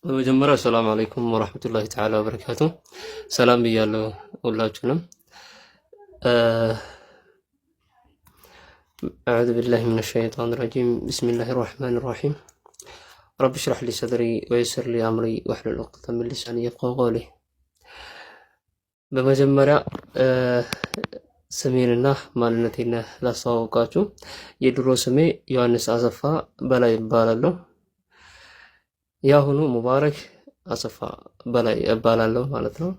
በመጀመሪያ ሰላም አለይኩም ወራህመቱላሂ ተዓላ ወበረካቱ። ሰላም ብያለሁ ሁላችሁንም። አዑዙ ቢላሂ ሚነ ሸይጣኒ ረጂም ቢስሚላሂ ረሕማኒ ረሒም ረቢ ሽረሕ ሊ ሰድሪ ወየስር ሊ አምሪ ወሕሉል ዑቅደተ ሚን ሊሳኒ የፍቀሁ ቀውሊ። በመጀመሪያ ስሜንና ማንነቴን ላስተዋውቃችሁ። የድሮ ስሜ ዮሐንስ አሰፋ በላይ እባላለሁ። የአሁኑ ሙባረክ አሰፋ በላይ እባላለሁ ማለት ነው።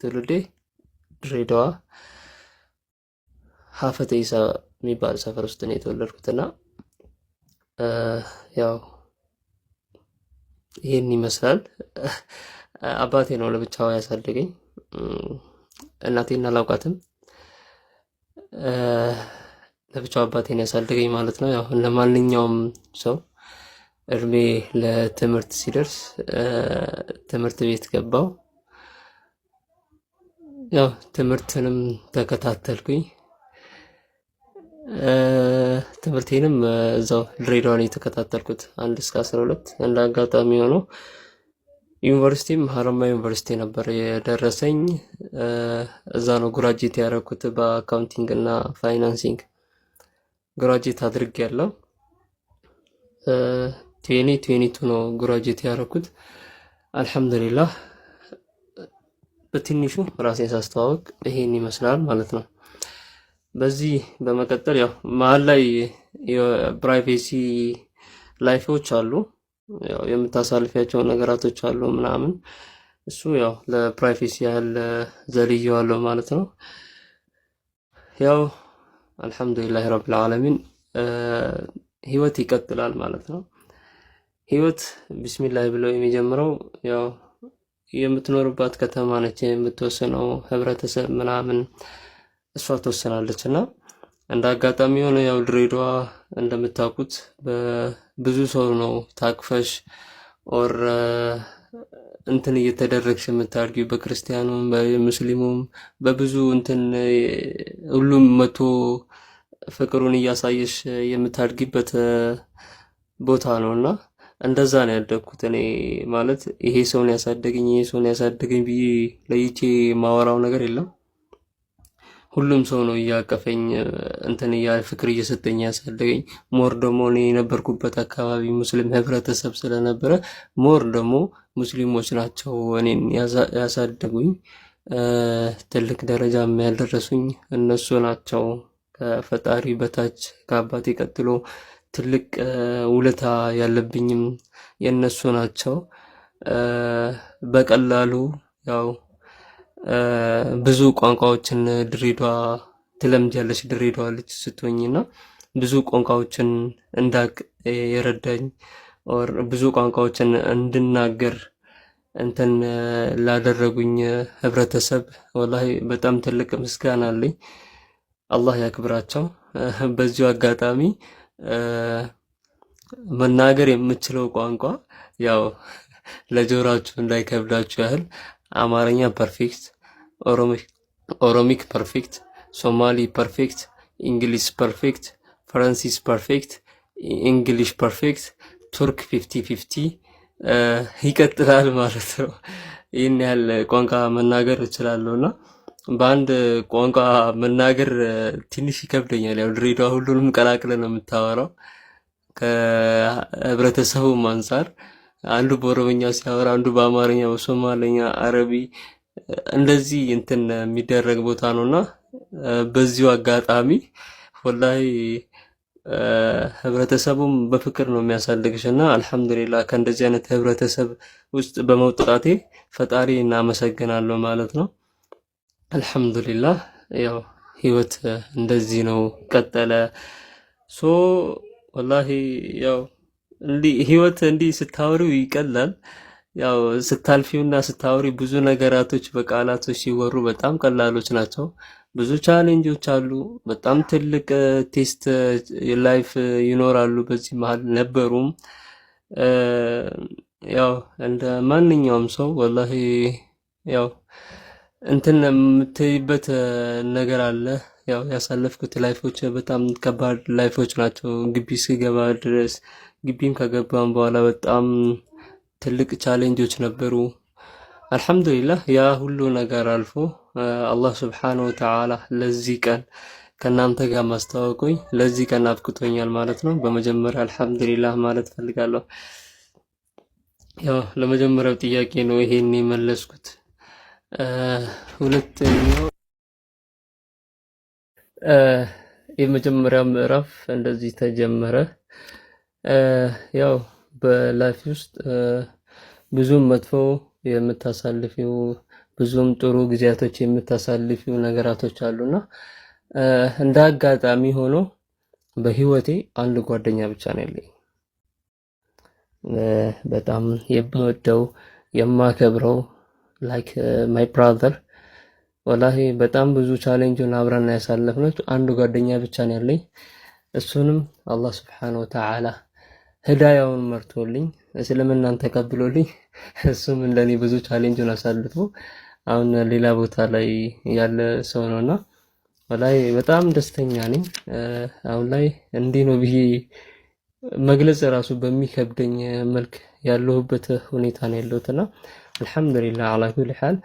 ትውልዴ ድሬዳዋ ሀፈተ ኢሳ የሚባል ሰፈር ውስጥ ነው የተወለድኩትና ያው ይሄን ይመስላል። አባቴ ነው ለብቻው ያሳደገኝ። እናቴን አላውቃትም። ለብቻው አባቴን ያሳደገኝ ማለት ነው። ያው ለማንኛውም ሰው እድሜ ለትምህርት ሲደርስ ትምህርት ቤት ገባው። ያው ትምህርትንም ተከታተልኩኝ። ትምህርቴንም እዛው ድሬዳዋ ነው የተከታተልኩት 1 እስከ 12። እንደ አጋጣሚ ሆኖ ዩኒቨርሲቲም ሀረማያ ዩኒቨርሲቲ ነበር የደረሰኝ። እዛ ነው ግራጁዌት ያደረኩት በአካውንቲንግ እና ፋይናንሲንግ ግራጁዌት አድርጌያለሁ። 2022 ነው ግራጁዌት ያደረኩት። አልሐምዱሊላህ። በትንሹ ራሴን ሳስተዋወቅ ይሄን ይመስላል ማለት ነው። በዚህ በመቀጠል ያው መሀል ላይ የፕራይቬሲ ላይፎች አሉ፣ ያው የምታሳልፊያቸው ነገራቶች አሉ ምናምን። እሱ ያው ለፕራይቬሲ ያህል ዘልየዋለሁ ማለት ነው። ያው አልሐምዱሊላህ ረብል ዓለሚን ህይወት ይቀጥላል ማለት ነው። ህይወት ቢስሚላህ ብለው የሚጀምረው ያው የምትኖርባት ከተማ ነች የምትወስነው፣ ህብረተሰብ ምናምን እሷ ትወስናለች። እና እንደ አጋጣሚ ሆነ ያው ድሬዳዋ እንደምታውቁት በብዙ ሰው ነው ታቅፈሽ ኦር እንትን እየተደረግሽ የምታድጊው፣ በክርስቲያኑም በሙስሊሙም በብዙ እንትን ሁሉም መቶ ፍቅሩን እያሳየሽ የምታድጊበት ቦታ ነውና እንደዛ ነው ያደግኩት እኔ። ማለት ይሄ ሰውን ያሳደገኝ ብዬ ለይቼ ማወራው ነገር የለም። ሁሉም ሰው ነው እያቀፈኝ እንትን ፍቅር እየሰጠኝ ያሳደገኝ። ሞር ደግሞ እኔ የነበርኩበት አካባቢ ሙስሊም ህብረተሰብ ስለነበረ ሞር ደግሞ ሙስሊሞች ናቸው እኔን ያሳደጉኝ። ትልቅ ደረጃ ያደረሱኝ እነሱ ናቸው። ከፈጣሪ በታች ከአባቴ ቀጥሎ ትልቅ ውለታ ያለብኝም የነሱ ናቸው። በቀላሉ ያው ብዙ ቋንቋዎችን ድሬዳዋ ትለምጃለሽ፣ ድሬዳዋ ልጅ ስትሆኝና ብዙ ቋንቋዎችን እንዳቅ የረዳኝ ኦር ብዙ ቋንቋዎችን እንድናገር እንትን ላደረጉኝ ህብረተሰብ ወላሂ በጣም ትልቅ ምስጋና አለኝ። አላህ ያክብራቸው። በዚሁ አጋጣሚ መናገር የምችለው ቋንቋ ያው ለጆሮአችሁ እንዳይከብዳችሁ ያህል አማርኛ ፐርፌክት፣ ኦሮሚክ ፐርፌክት፣ ሶማሊ ፐርፌክት፣ እንግሊዝ ፐርፌክት፣ ፈረንሲስ ፐርፌክት፣ እንግሊሽ ፐርፌክት፣ ቱርክ 50-50 ይቀጥላል ማለት ነው። ይህን ያህል ቋንቋ መናገር እችላለሁና በአንድ ቋንቋ መናገር ትንሽ ይከብደኛል። ያው ድሬዳዋ ሁሉንም ቀላቅለ ነው የምታወራው። ከህብረተሰቡም አንፃር አንዱ በኦሮምኛ ሲያወራ፣ አንዱ በአማርኛ፣ በሶማሌኛ፣ አረቢ እንደዚህ እንትን የሚደረግ ቦታ ነውና በዚሁ አጋጣሚ ወላሂ ህብረተሰቡም በፍቅር ነው የሚያሳድግሽና አልሐምዱሊላህ ከእንደዚህ አይነት ህብረተሰብ ውስጥ በመውጣቴ ፈጣሪ እናመሰግናለሁ ማለት ነው። አልሐምዱሊላህ። ያው ህይወት እንደዚህ ነው ቀጠለ። ወላሂ ያው ህይወት እንዲህ ስታወሪው ይቀላል። ያው ስታልፊውና ስታወሪ ብዙ ነገራቶች በቃላቶች ሲወሩ በጣም ቀላሎች ናቸው። ብዙ ቻሌንጆች አሉ። በጣም ትልቅ ቴስት ላይፍ ይኖራሉ። በዚህ መሀል ነበሩም። ያው እንደ ማንኛውም ሰው ወላሂ ያው እንትን የምትይበት ነገር አለ። ያው ያሳለፍኩት ላይፎች በጣም ከባድ ላይፎች ናቸው። ግቢ ስገባ ድረስ ግቢም ከገባም በኋላ በጣም ትልቅ ቻሌንጆች ነበሩ። አልሐምዱሊላህ ያ ሁሉ ነገር አልፎ አላህ ስብሓነሁ ወተዓላ ለዚህ ቀን ከእናንተ ጋር ማስተዋወቁኝ ለዚህ ቀን አብቅቶኛል ማለት ነው። በመጀመሪያ አልሐምዱሊላህ ማለት ፈልጋለሁ። ያው ለመጀመሪያው ጥያቄ ነው ይሄን የመለስኩት። ሁለተኛው የመጀመሪያው ምዕራፍ እንደዚህ ተጀመረ። ያው በላይፍ ውስጥ ብዙም መጥፎ የምታሳልፊው ብዙም ጥሩ ጊዜያቶች የምታሳልፊው ነገራቶች አሉና እንደ አጋጣሚ ሆኖ በህይወቴ አንድ ጓደኛ ብቻ ነው ያለኝ። በጣም የምወደው የማከብረው ላይክ ማይ ብራዘር ወላሂ በጣም ብዙ ቻሌንጅን አብረን ያሳለፍነው አንድ ጓደኛ ብቻ ነው ያለኝ። እሱንም አላህ Subhanahu Wa Ta'ala ህዳያውን መርቶልኝ እስልምናን ተቀብሎልኝ እሱም እንደኔ ብዙ ቻሌንጅን አሳልፎ አሁን ሌላ ቦታ ላይ ያለ ሰው ነውና ወላሂ በጣም ደስተኛ ነኝ። አሁን ላይ እንዲህ ነው ብዬ መግለጽ ራሱ በሚከብደኝ መልክ ያለሁበት ሁኔታ ነው ያለሁትና አልሐምዱሊላህ አላ ኩሊ ሐል።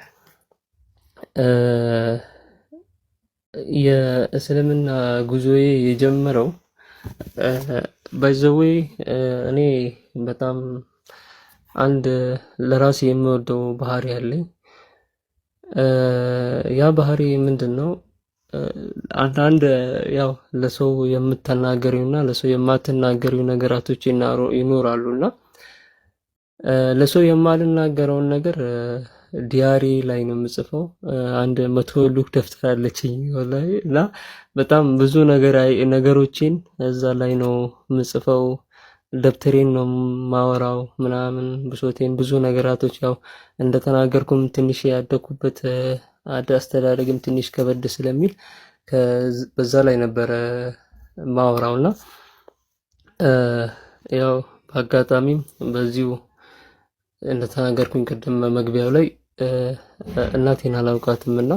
የእስልምና ጉዞዬ የጀመረው ባይዘዌ እኔ በጣም አንድ ለራሴ የምወደው ባህሪ አለኝ። ያ ባህሪ ምንድነው? አንዳንድ ያው ለሰው የምትናገሪውና ለሰው የማትናገሪው ነገራቶች ይኖራሉና ለሰው የማልናገረውን ነገር ዲያሪ ላይ ነው የምጽፈው። አንድ 100 ሉክ ደፍተር አለችኝ ወላሂ እና በጣም ብዙ ነገሮችን እዛ ላይ ነው የምጽፈው። ደብተሬን ነው ማወራው ምናምን ብሶቴን ብዙ ነገራቶች ያው እንደተናገርኩም ትንሽ ያደኩበት አስተዳደግም ትንሽ ከበድ ስለሚል በዛ ላይ ነበረ ማወራውና ያው በአጋጣሚም በዚሁ እንደተናገርኩኝ ቅድም መግቢያው ላይ እናቴን አላውቃትምና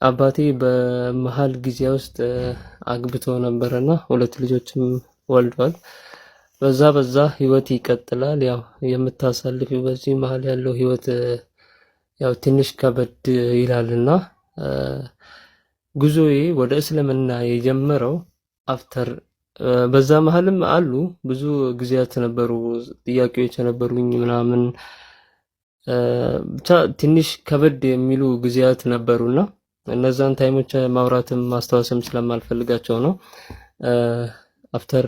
አባቴ በመሃል ጊዜ ውስጥ አግብቶ ነበርና 2 ልጆችም ወልዷል። በዛ ህይወት ይቀጥላል። ያው የምታሳልፊው በዚህ መሃል ያለው ህይወት ያው ትንሽ ከበድ ይላልና ጉዞዬ ወደ እስልምና የጀመረው አፍተር በዛ መሃልም አሉ ብዙ ጊዜያት ነበሩ፣ ጥያቄዎች ነበሩኝ ምናምን ብቻ ትንሽ ከበድ የሚሉ ጊዜያት ነበሩና እነዛን ታይሞች ማውራትም ማስታወስም ስለማልፈልጋቸው ነው። አፍተር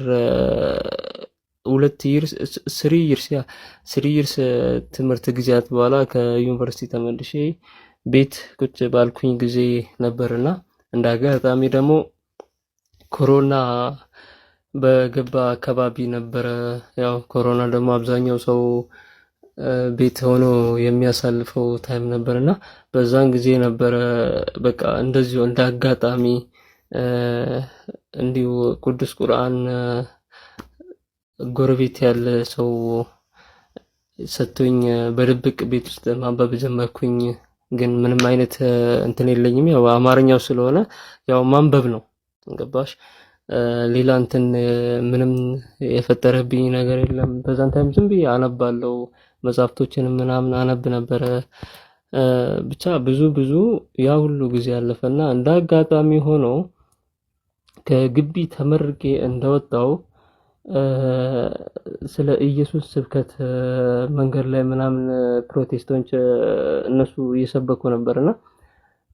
3 ይርስ ትምህርት ጊዜያት በኋላ ከዩኒቨርሲቲ ተመልሼ ቤት ቁጭ ባልኩኝ ጊዜ ነበርና እንዳጋጣሚ ደግሞ ኮሮና በገባ አካባቢ ነበረ። ያው ኮሮና ደግሞ አብዛኛው ሰው ቤት ሆኖ የሚያሳልፈው ታይም ነበርና በዛን ጊዜ ነበረ በቃ እንደዚሁ እንዳጋጣሚ እንዲሁ ቅዱስ ቁርአን ጎረቤት ያለ ሰው ሰጥቶኝ በድብቅ ቤት ውስጥ ማንበብ ጀመርኩኝ። ግን ምንም አይነት እንትን የለኝም፣ ያው አማርኛው ስለሆነ ያው ማንበብ ነው ገባሽ። ሌላ እንትን ምንም የፈጠረብኝ ነገር የለም። በዛን ታይም ዝም ብዬ አነባለሁ፣ መጽሐፍቶችን ምናምን አነብ ነበረ። ብቻ ብዙ ያ ሁሉ ጊዜ ያለፈና እንዳጋጣሚ ሆኖ ከግቢ ተመርቄ እንደወጣው ስለ ኢየሱስ ስብከት መንገድ ላይ ምናምን ፕሮቴስታንቶች እነሱ እየሰበኩ ነበርና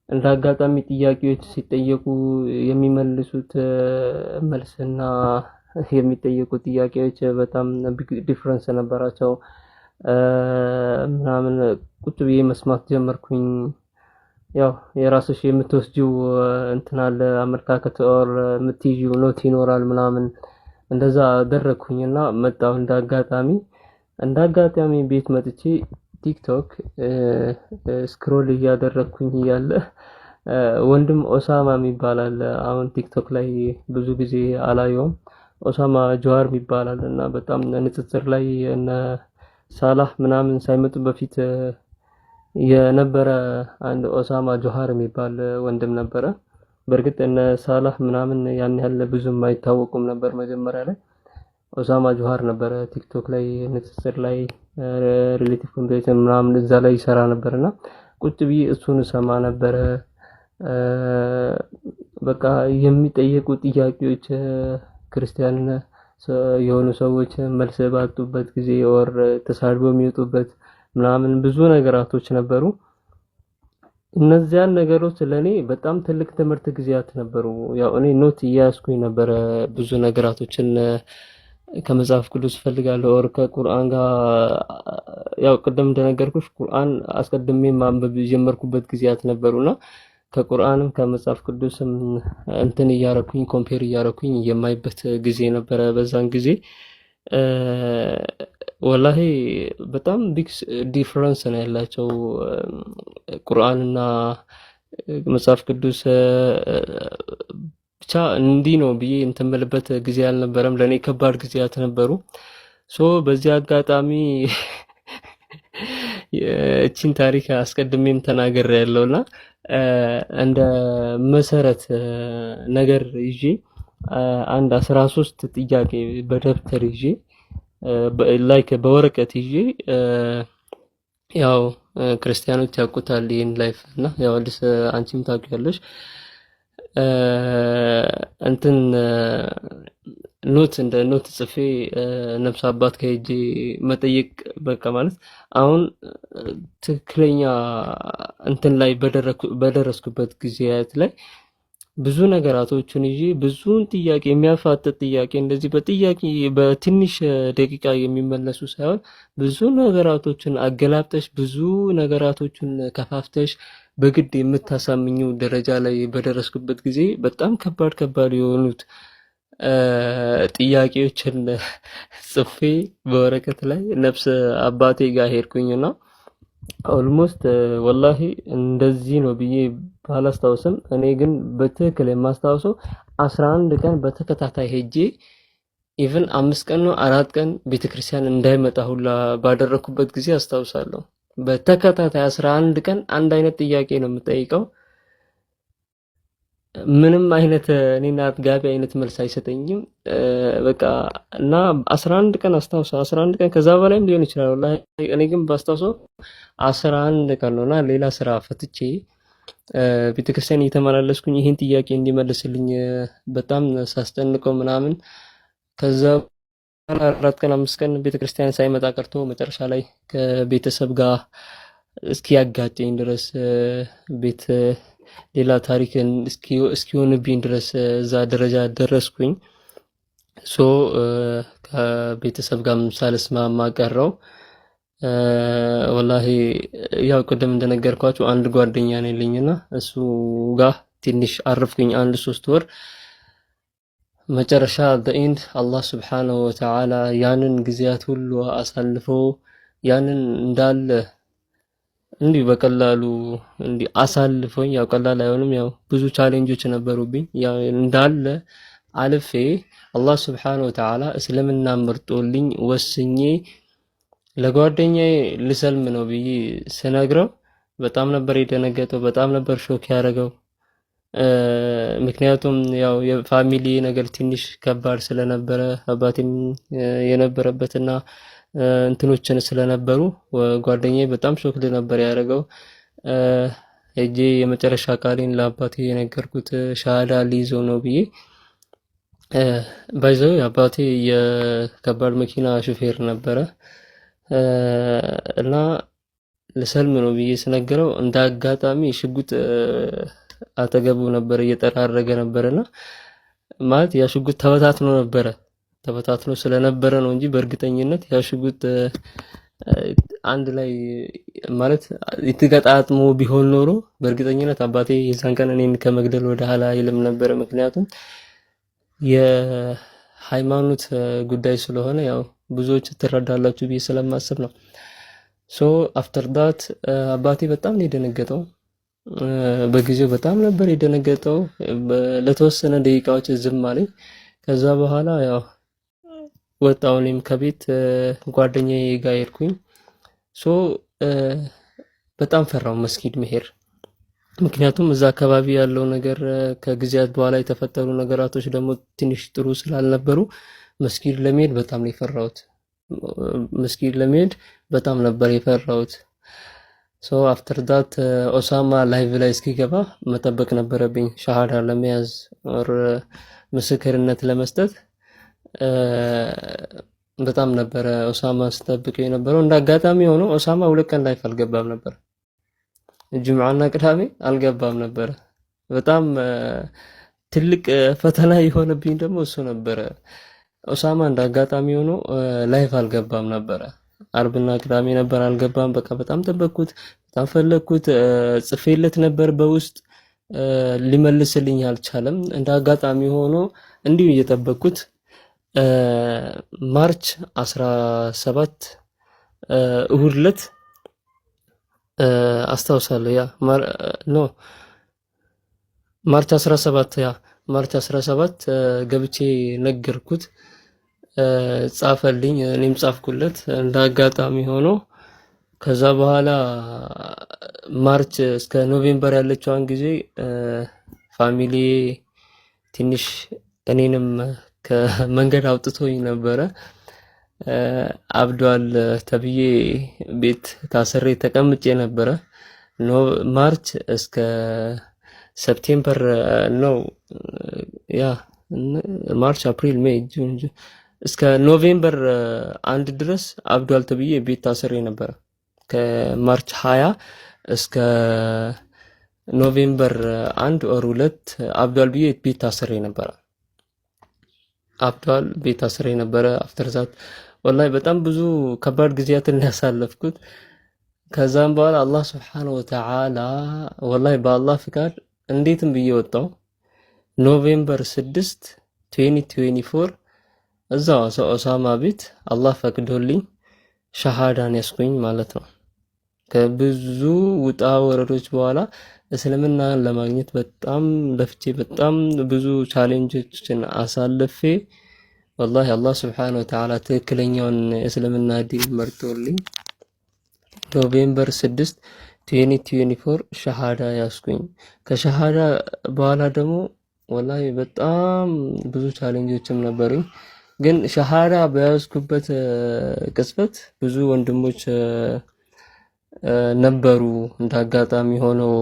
እንዳጋጣሚ ጥያቄዎች ሲጠየቁ የሚመልሱት መልስና የሚጠየቁ ጥያቄዎች በጣም ዲፍረንስ ነበራቸው። ምናምን ቁጭ ብዬ መስማት ጀመርኩኝ። ያው የራስሽ የምትወስጂው እንትን አለ አመለካከት ኦር የምትይጂው ኖት ይኖራል ምናምን እንደዛ አደረኩኝና መጣሁ። እንዳጋጣሚ ቤት መጥቼ ቲክቶክ ስክሮል እያደረኩኝ እያለ ወንድም ኦሳማ ይባላል። አሁን ቲክቶክ ላይ ብዙ ጊዜ አላየውም። ኦሳማ ጆሃር ይባላል እና በጣም ንጽጽር ላይ እነ ሳላህ ምናምን ሳይመጡ በፊት የነበረ አንድ ኦሳማ ጆሃር የሚባል ወንድም ነበረ። በእርግጥ እነ ሳላህ ምናምን ያን ያህል ብዙም አይታወቁም ነበር መጀመሪያ ላይ። ኦሳማ ጆሃር ነበረ ቲክቶክ ላይ ንጽጽር ላይ ሪሌቲቭ ኮምፒውተር ምናምን እዛ ላይ ይሰራ ነበርና ቁጭ ብዬ እሱን ሰማ ነበረ። በቃ የሚጠየቁ ጥያቄዎች ክርስቲያን የሆኑ ሰዎች መልስ ባጡበት ጊዜ ወር ተሳድበው የሚወጡበት ምናምን ብዙ ነገራቶች ነበሩ። እነዚያን ነገሮች ለኔ በጣም ትልቅ ትምህርት ጊዜያት ነበሩ። ያው እኔ ኖት እያያዝኩኝ ነበረ ብዙ ነገራቶችን ከመጽሐፍ ቅዱስ ፈልጋለሁ ወር ከቁርአን ጋር ያው ቅድም እንደነገርኩሽ ቁርአን አስቀድሜ ማንበብ የጀመርኩበት ጊዜያት ነበሩና ከቁርአንም ከመጽሐፍ ቅዱስም እንትን እያረኩኝ ኮምፔር እያረኩኝ የማይበት ጊዜ ነበረ። በዛን ጊዜ ወላሂ በጣም ቢግ ዲፍረንስ ነው ያላቸው ቁርአንና መጽሐፍ ቅዱስ። ብቻ እንዲህ ነው ብዬ እንትን የምልበት ጊዜ አልነበረም። ለኔ ከባድ ጊዜያት ነበሩ። ሶ በዚህ አጋጣሚ እቺን ታሪክ አስቀድሜም ተናገር ያለውና እንደ መሰረት ነገር ይዤ አንድ 13 ጥያቄ በደብተር ይዤ ላይክ በወረቀት ይዤ ያው ክርስቲያኖች ያውቁታል ይሄን ላይፍ እና ያው አዲስ አንቺም ታውቂያለሽ እንትን ኖት እንደ ኖት ጽፌ ነፍስ አባት ከሄጄ መጠየቅ በቃ ማለት አሁን ትክክለኛ እንትን ላይ በደረስኩበት ጊዜያት ላይ ብዙ ነገራቶችን ይዤ ብዙን ጥያቄ የሚያፋጥጥ ጥያቄ እንደዚህ በጥያቄ በትንሽ ደቂቃ የሚመለሱ ሳይሆን ብዙ ነገራቶችን አገላብጠሽ ብዙ ነገራቶችን ከፋፍተሽ በግድ የምታሳምኙ ደረጃ ላይ በደረስኩበት ጊዜ በጣም ከባድ የሆኑት ጥያቄዎችን ጽፌ በወረቀት ላይ ነፍስ አባቴ ጋር ሄድኩኝና ኦልሞስት ወላሂ እንደዚህ ነው ብዬ ባላስታውስም እኔ ግን በትክክል የማስታውሰው 11 ቀን በተከታታይ ሄጄ ኢቭን 5 ቀን ነው 4 ቀን ቤተክርስቲያን እንዳይመጣ ሁላ ባደረኩበት ጊዜ አስታውሳለሁ። በተከታታይ 11 ቀን አንድ አይነት ጥያቄ ነው የምጠይቀው። ምንም አይነት እኔና አጥጋቢ አይነት መልስ አይሰጠኝም። በቃ እና 11 ቀን አስታውሰው 11 ቀን ከዛ በላይም ሊሆን ይችላል። ወላሂ እኔ ግን ባስታውሰው 11 ቀን ነውና ሌላ ስራ ፈትቼ ቤተክርስቲያን እየተመላለስኩኝ ይሄን ጥያቄ እንዲመልስልኝ በጣም ሳስጠንቀው ምናምን ከዛ 4 ቀን 5 ቀን ቤተክርስቲያን ሳይመጣ ቀርቶ መጨረሻ ላይ ከቤተሰብ ጋር እስኪያጋጨኝ ድረስ ቤት ሌላ ታሪክ እስኪሆንብኝ ድረስ እዛ ደረጃ ደረስኩኝ። ሶ ከቤተሰብ ጋር ሳልስማማ ቀረው። ወላሂ ያው ቅድም እንደነገርኳችሁ አንድ ጓደኛ ነው ያለኝና እሱ ጋር ትንሽ አረፍኩኝ 1-3 ወር። መጨረሻ በኢንድ አላህ Subhanahu Wa Ta'ala ያንን ጊዜያት ሁሉ አሳልፎ ያንን እንዳለ እንዲህ በቀላሉ እንዲህ አሳልፎኝ ያው ቀላል አይሆንም ያው ብዙ ቻሌንጆች ነበሩብኝ ያው እንዳለ አልፌ አላህ Subhanahu Wa Ta'ala እስልምና መርጦልኝ ወስኜ ለጓደኛዬ ልሰልም ነው ብዬ ስነግረው በጣም ነበር የደነገጠው፣ በጣም ነበር ሾክ ያደረገው። ምክንያቱም ያው የፋሚሊ ነገር ትንሽ ከባድ ስለነበረ አባቴም የነበረበትና እንትኖችን ስለነበሩ ጓደኛዬ በጣም ሾክ ነበር ያደረገው። እጄ የመጨረሻ ቃሌን ለአባቴ የነገርኩት ሻሃዳ ሊይዞ ነው ብዬ ባይዘው አባቴ የከባድ መኪና ሹፌር ነበረ እና ለሰልም ነው ብዬ ስነግረው እንዳጋጣሚ ሽጉጥ አጠገቡ ነበር እየጠራረገ ነበርና ማለት ያ ሽጉጥ ተበታትኖ ስለነበረ ነው እንጂ በእርግጠኝነት ያ ሽጉጥ አንድ ላይ ማለት የተገጣጥሞ ቢሆን ኖሮ በእርግጠኝነት አባቴ የዛን ቀን እኔን ከመግደል ወደ ኋላ አይልም ነበር። ምክንያቱም የሃይማኖት ጉዳይ ስለሆነ ያው ብዙዎች ትረዳላችሁ ብዬ ስለማስብ ነው። ሶ አፍተር ዳት አባቴ በጣም ነው የደነገጠው። በጊዜው በጣም ነበር የደነገጠው። ለተወሰነ ደቂቃዎች ዝም አለኝ። ከዛ በኋላ ያው ወጣሁ። እኔም ከቤት ጓደኛዬ ጋር ሄድኩኝ። ሶ በጣም ፈራው መስጊድ መሄድ። ምክንያቱም እዛ አካባቢ ያለው ነገር ከጊዜያት በኋላ የተፈጠሩ ነገራቶች ደግሞ ትንሽ ጥሩ ስላልነበሩ መስጊድ ለመሄድ በጣም ነው የፈራሁት። መስጊድ ለመሄድ በጣም ነበር የፈራሁት። ሶ አፍተር ዳት ኦሳማ ላይቭ ላይ እስኪገባ መጠበቅ ነበረብኝ ሻሃዳ ለመያዝ ኦር ምስክርነት ለመስጠት። በጣም ነበረ ኦሳማ ስጠብቅ የነበረው። እንደ አጋጣሚ ሆኖ ኦሳማ 2 ቀን ላይፍ አልገባም ነበር። ጁምዓና ቅዳሜ አልገባም ነበር። በጣም ትልቅ ፈተና የሆነብኝ ደግሞ እሱ ነበረ። ኦሳማ እንደ አጋጣሚ ሆኖ ላይፍ አልገባም ነበረ። አርብና ቅዳሜ ነበር አልገባም። በቃ በጣም ጠበቅኩት፣ በጣም ፈለግኩት። ጽፌለት ነበር በውስጥ ሊመልስልኝ አልቻለም። እንደ አጋጣሚ ሆኖ እንዲሁ እየጠበቅኩት ማርች 17 እሁድ ዕለት አስታውሳለሁ። ማርች 17 ማርች 17 ገብቼ ነገርኩት፣ ጻፈልኝ፣ እኔም ጻፍኩለት። እንደ አጋጣሚ ሆኖ ከዛ በኋላ ማርች እስከ ኖቬምበር ያለችዋን ጊዜ ፋሚሊ ትንሽ እኔንም ከመንገድ አውጥቶኝ ነበረ። አብዷል ተብዬ ቤት ታስሬ ተቀምጬ ነበረ። ማርች እስከ ሰፕቴምበር ነው ማርች፣ አፕሪል፣ ሜይ፣ ጁን እስከ ኖቬምበር 1 ድረስ አብዷል ተብዬ ቤት ታስሬ ነበረ። ከማርች 20 እስከ ኖቬምበር 1 ኦር 2 አብዷል ብዬ ቤት ታስሬ ነበረ። አብዷል ቤት ታስሬ ነበረ። አፍተር ዛት ወላሂ በጣም ብዙ ከባድ ጊዜያትን ያሳለፍኩት። ከዛም በኋላ አላህ Subhanahu Wa Ta'ala ወላሂ በአላህ ፍቃድ እንዴትም ብዬ ወጣው። ኖቬምበር 6 2024 እዛው ኦሳማ ቤት አላህ ፈቅዶልኝ ሸሃዳን ያስኩኝ ማለት ነው። ከብዙ ውጣ ወረዶች በኋላ እስልምናን ለማግኘት በጣም ለፍቼ በጣም ብዙ ቻሌንጆችን አሳልፌ ወላሂ አላህ Subhanahu Wa Ta'ala ትክክለኛውን እስልምና ዲን መርጦልኝ ኖቬምበር 6 2024 ሸሃዳ ያስኩኝ። ከሸሃዳ በኋላ ደግሞ ወላሂ በጣም ብዙ ቻሌንጆችም ነበሩኝ። ግን ሸሃዳ በያዝኩበት ቅጽበት ብዙ ወንድሞች ነበሩ እንዳጋጣሚ ሆነው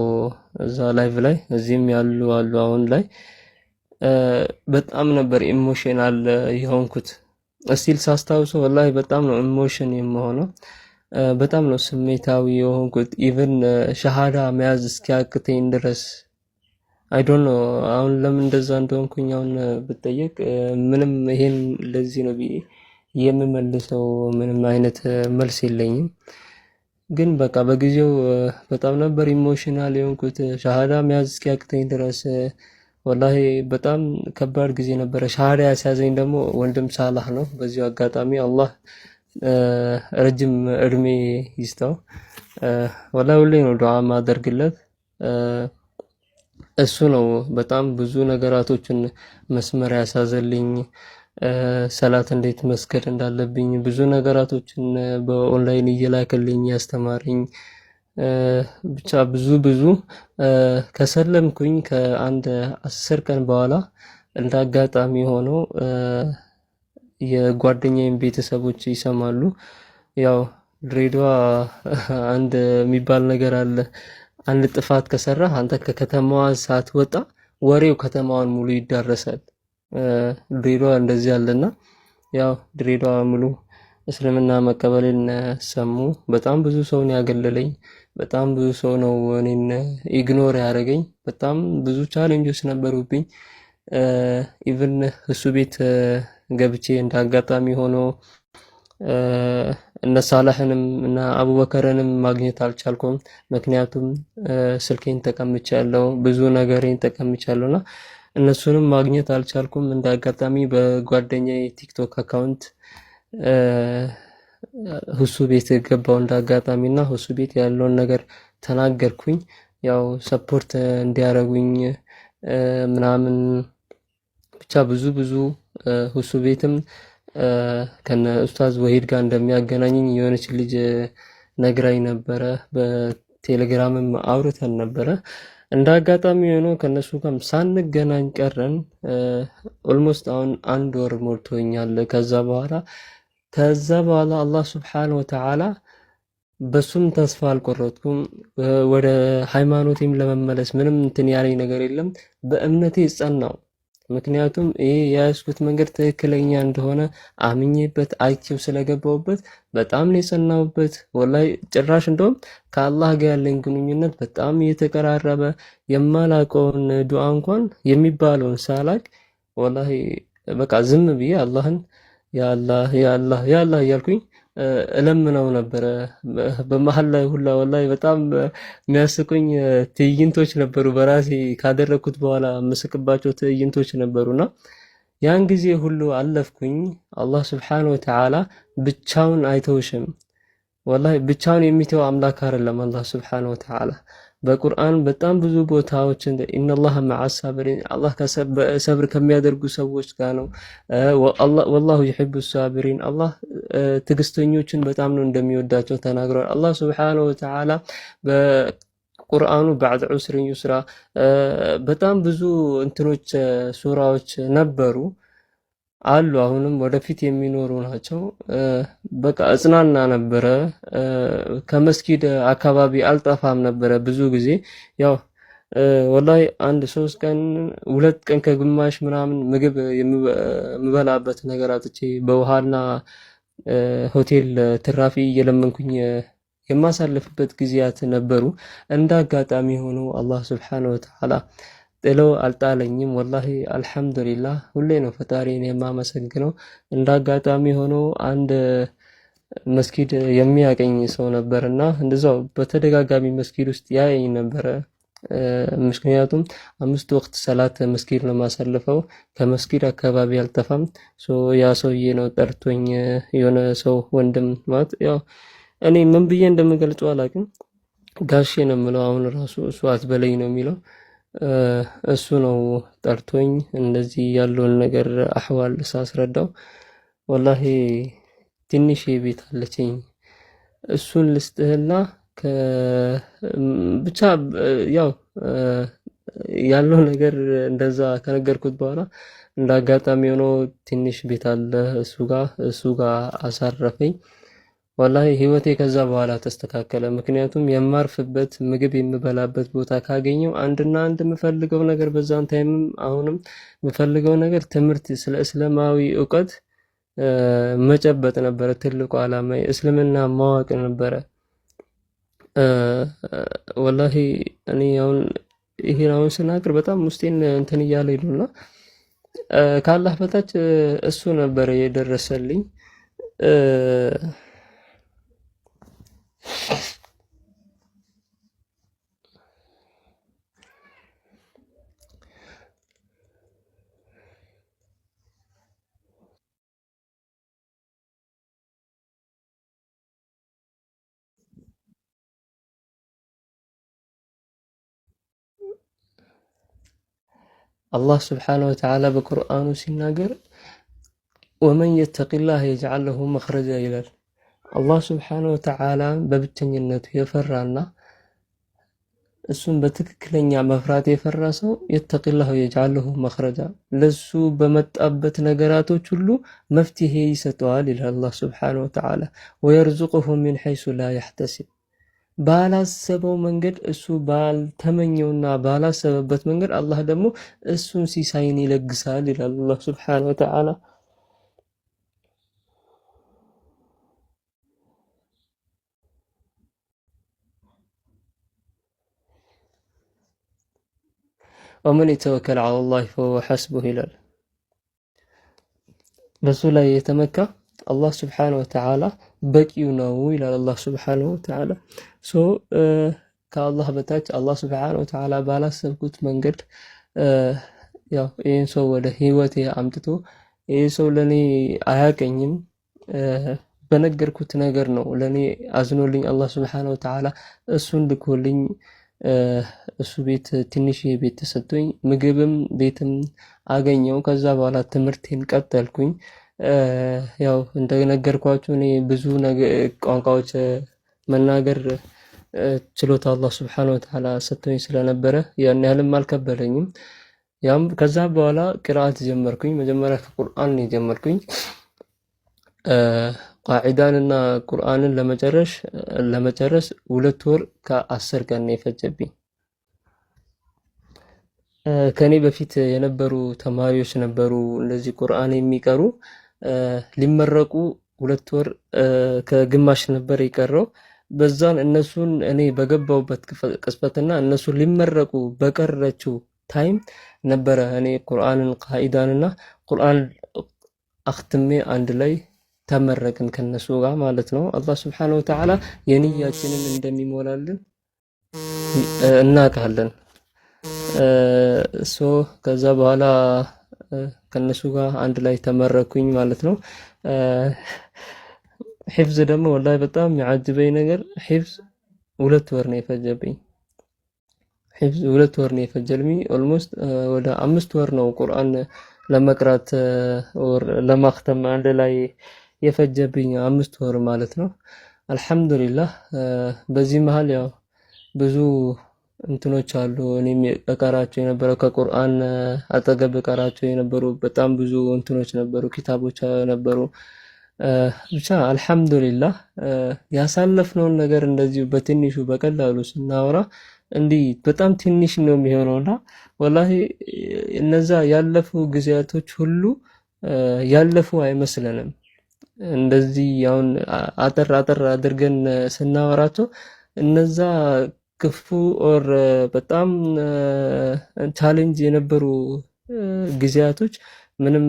እዛ ላይቭ ላይ እዚህም ያሉ አሉ። አሁን ላይ በጣም ነበር ኢሞሽናል የሆንኩት። እስቲል ሳስታውሰው ወላሂ በጣም ነው ኢሞሽን የምሆነው። በጣም ነው ስሜታዊ የሆንኩት። ኢቭን ሸሃዳ መያዝ እስኪያቅተኝ ድረስ አይ ዶንት ኖ አሁን ለምን እንደዛ እንደሆንኩኝ አሁን ብጠየቅ ምንም ይሄን ለዚህ ነው ብዬ የምመልሰው ምንም አይነት መልስ የለኝም። ግን በቃ በጊዜው በጣም ነበር ኢሞሽናል የሆንኩት ሸሃዳ መያዝ እስኪያቅተኝ ድረስ። ወላሂ በጣም ከባድ ጊዜ ነበረ። ሸሃዳ ያስያዘኝ ደግሞ ወንድም ሳላህ ነው። በዚሁ አጋጣሚ አላህ ረጅም እድሜ ይስጠው። ወላሂ ሁሌ ነው ዱዓ ማደርግለት። እሱ ነው በጣም ብዙ ነገራቶችን መስመር ያሳዘልኝ። ሰላት እንዴት መስገድ እንዳለብኝ ብዙ ነገራቶችን በኦንላይን እየላከልኝ ያስተማረኝ። ብቻ ብዙ ከሰለምኩኝ ከአንድ 10 ቀን በኋላ እንዳጋጣሚ ሆኖ የጓደኛዬን ቤተሰቦች ይሰማሉ። ያው ድሬዳዋ አንድ የሚባል ነገር አለ። አንድ ጥፋት ከሰራህ አንተ ከከተማዋ ሳትወጣ ወሬው ከተማዋን ሙሉ ይዳረሳል። ድሬዳዋ እንደዚህ አለና ያው ድሬዳዋ ሙሉ እስልምና መቀበልን ሰሙ። በጣም ብዙ ሰው ነው ያገለለኝ። በጣም ብዙ ሰው ነው እኔን ኢግኖር ያደረገኝ። በጣም ብዙ ቻሌንጆች ነበሩብኝ። ኢቭን እሱ ቤት ገብቼ እንዳጋጣሚ ሆኖ እነ ሳላህንም እና አቡበከርንም ማግኘት አልቻልኩም። ምክንያቱም ስልኬን ተቀምቻለሁ፣ ብዙ ነገሬን ተቀምቻለሁና እነሱንም ማግኘት አልቻልኩም። እንዳጋጣሚ በጓደኛዬ ቲክቶክ አካውንት ሁሱ ቤት ገባው እንዳጋጣሚና ሁሱ ቤት ያለውን ነገር ተናገርኩኝ። ያው ሰፖርት እንዲያረጉኝ ምናምን ብቻ ብዙ ሁሱ ቤትም ከነ ኡስታዝ ወሂድ ጋር እንደሚያገናኝኝ የሆነች ልጅ ነግራኝ ነበረ። በቴሌግራምም አውርተን ነበረ። እንደ አጋጣሚ ሆኖ ከነሱ ጋርም ሳንገናኝ ቀረን። ኦልሞስት አሁን 1 ወር ሞልቶኛል። ከዛ በኋላ አላህ ሱብሓነሁ ወተዓላ በሱም ተስፋ አልቆረጥኩም። ወደ ሃይማኖቴም ለመመለስ ምንም እንትን ያለኝ ነገር የለም። በእምነቴ ጸናው። ምክንያቱም ይሄ የያዝኩት መንገድ ትክክለኛ እንደሆነ አምኜበት አይቼው ስለገባሁበት በጣም ነው የጸናሁበት። ወላሂ ጭራሽ እንደውም ከአላህ ጋር ያለኝ ግንኙነት በጣም እየተቀራረበ የማላውቀውን ዱዓ እንኳን የሚባለውን ሳላቅ ወላሂ በቃ ዝም ብዬ አላህን ያ አላህ ያ አላህ ያ አላህ እያልኩኝ እለምነው ነበረ። በመሃል ላይ ሁላ ወላሂ በጣም የሚያስቁኝ ትዕይንቶች ነበሩ። በራሴ ካደረኩት በኋላ የምስቅባቸው ትዕይንቶች ነበሩና ያን ጊዜ ሁሉ አለፍኩኝ። አላህ ስብሓነሁ ወተዓላ ብቻውን አይተውሽም። ወላሂ ብቻውን የሚተው አምላክ አይደለም አላህ ስብሓነሁ ወተዓላ። በቁርአን በጣም ብዙ ቦታዎችን ኢነላህ መዐ ሳቢሪን አላህ ሰብር ከሚያደርጉ ሰዎች ጋር ነው። ወላሁ ዩሒቡ ሳቢሪን አላህ ትዕግስተኞችን በጣም ነው እንደሚወዳቸው ተናግሯል። አላህ ሱብሓነሁ ወተዓላ በቁርአኑ በዕድ ዑስሪን ዩስራ በጣም ብዙ እንትኖች ሱራዎች ነበሩ አሉ አሁንም ወደፊት የሚኖሩ ናቸው። በቃ እጽናና ነበረ። ከመስጊድ አካባቢ አልጠፋም ነበረ ብዙ ጊዜ። ያው ወላሂ 1 3 ቀን 2 ቀን ከግማሽ ምናምን ምግብ የምበላበት ነገር አጥቼ በውሃና ሆቴል ትራፊ እየለመንኩኝ የማሳልፍበት ጊዜያት ነበሩ። እንደ አጋጣሚ ሆኖ አላህ ሱብሓነሁ ወተዓላ ጥሎ አልጣለኝም። ወላሂ አልሐምዱሊላህ ሁሌ ነው ፈጣሪን የማመሰግነው። እንደ አጋጣሚ ሆኖ አንድ መስጊድ የሚያቀኝ ሰው ነበርና እንደዛው በተደጋጋሚ መስጊድ ውስጥ ያየኝ ነበረ። ምክንያቱም 5 ወቅት ሰላት መስጊድ ነው ማሳልፈው፣ ከመስጊድ አካባቢ አልጠፋም። ያ ሰውዬ ነው ጠርቶኝ የሆነ ሰው ወንድም ማለት ያው እኔ ምን ብዬ እንደምገልጸው አላውቅም። ጋሼ ነው የምለው አሁን ራሱ እሱ አትበለኝ ነው የሚለው። እሱ ነው ጠርቶኝ እንደዚህ ያለውን ነገር አህዋል ሳስረዳው ወላሂ ትንሽ ቤት አለችኝ እሱን ልስጥህና ብቻ ያው ያለው ነገር እንደዛ ከነገርኩት በኋላ እንደ አጋጣሚ ሆኖ ትንሽ ቤት አለ እሱ ጋር አሳረፈኝ። ወላሂ ህይወቴ ከዛ በኋላ ተስተካከለ። ምክንያቱም የማርፍበት ምግብ የምበላበት ቦታ ካገኘው አንድና አንድ የምፈልገው ነገር በዛን ታይምም አሁንም የምፈልገው ነገር ትምህርት ስለ እስላማዊ እውቀት መጨበጥ ነበረ። ትልቁ ዓላማ እስልምና ማወቅ ነበረ። ወላሂ እኔ ይሄን አሁን ስናገር በጣም ውስጤን እንትን እያለ ይሉና ከአላህ በታች እሱ ነበረ የደረሰልኝ። አላህ ስብሓነሁ ወተዓላ በቁርአኑ ሲናገር ወመን የተቂላህ የጅዐል ለሁ መኽረጃ ይላል። አላህ ስብሓነሁ ወተዓላ በብቸኝነቱ የፈራና እሱን በትክክለኛ መፍራት የፈራ ሰው የተቂላህ የጅዐል ለሁ መኽረጃ ለሱ በመጣበት ነገራቶች ሁሉ መፍትሄ ይሰጠዋል ይላል አላህ ስብሓነሁ ወተዓላ። ወየርዙቅሁ ሚን ሐይሱ ላ የሕተሲብ ባላሰበው መንገድ እሱ ባልተመኘውና ባላሰበበት መንገድ አላህ ደግሞ እሱን ሲሳይን ይለግሳል ይላል አላህ ሱብሓነሁ ወተዓላ። ወመን የተወከል ዐለላህ ፈሁወ ሐስቡህ ይላል። በሱ ላይ የተመካ አላህ ስብሓነሁ ወተዓላ በቂው ነው ይላል አላህ ስብሓነሁ ወተዓላ። ከአላህ በታች አላህ ስብሓነሁ ወተዓላ ባላሰብኩት መንገድ ያው ይህን ሰው ወደ ህይወቴ አምጥቶ ይህ ሰው ለኔ አያቀኝም በነገርኩት ነገር ነው ለኔ አዝኖልኝ አላህ ስብሓነሁ ወተዓላ እሱን ልኮልኝ እሱ ቤት ትንሽ ቤት ተሰጥቶኝ ምግብም ቤትም አገኘው። ከዛ በኋላ ትምህርቴን ቀጠልኩኝ። ያው እንደነገርኳችሁ እኔ ብዙ ቋንቋዎች መናገር ችሎታ አላህ ሱብሓነሁ ወተዓላ ሰጥቶኝ ስለነበረ ያን ያህልም አልከበደኝም። ያም ከዛ በኋላ ቅርአት ጀመርኩኝ። መጀመሪያ ከቁርአን ነው የጀመርኩኝ። ቃዒዳንና ቁርአንን ለመጨረስ 2 ወር ከ10 ቀን ነው የፈጀብኝ። ከኔ በፊት የነበሩ ተማሪዎች ነበሩ እንደዚህ ቁርአን የሚቀሩ ሊመረቁ 2 ወር ከግማሽ ነበር የቀረው። በዛን እነሱን እኔ በገባውበት ቅጽበትና እነሱ ሊመረቁ በቀረችው ታይም ነበረ እኔ ቁርአንን ቃዒዳንና ቁርአን አክትሜ አንድ ላይ ተመረቅን ከነሱ ጋር ማለት ነው። አላህ ሱብሓነሁ ወተዓላ የንያችንን እንደሚሞላልን እናውቃለን። ከዛ በኋላ ከነሱ ጋር አንድ ላይ ተመረኩኝ ማለት ነው። ሒፍዝ ደግሞ ወላሂ በጣም የሚዓጅበኝ ነገር ሒፍዝ 2 ወር ነው የፈጀብኝ። ሒፍዝ 2 ወር ነው የፈጀልኝ። ኦልሞስት ወደ 5 ወር ነው ቁርአን ለመቅራት ለማክተም አንድ ላይ የፈጀብኝ 5 ወር ማለት ነው። አልሐምዱሊላህ። በዚህ መሃል ያው ብዙ እንትኖች አሉ እኔም እቀራቸው የነበረው ከቁርአን አጠገብ እቀራቸው የነበሩ በጣም ብዙ እንትኖች ነበሩ፣ ኪታቦች ነበሩ። ብቻ አልሐምዱሊላህ ያሳለፍነውን ነገር እንደዚሁ በትንሹ በቀላሉ ስናወራ እንዲህ በጣም ትንሽ ነው የሚሆነውና ወላሂ እነዛ ያለፉ ጊዜያቶች ሁሉ ያለፉ አይመስለንም። እንደዚህ አሁን አጠር አድርገን ስናወራቸው እነዛ ክፉ ኦር በጣም ቻሌንጅ የነበሩ ጊዜያቶች ምንም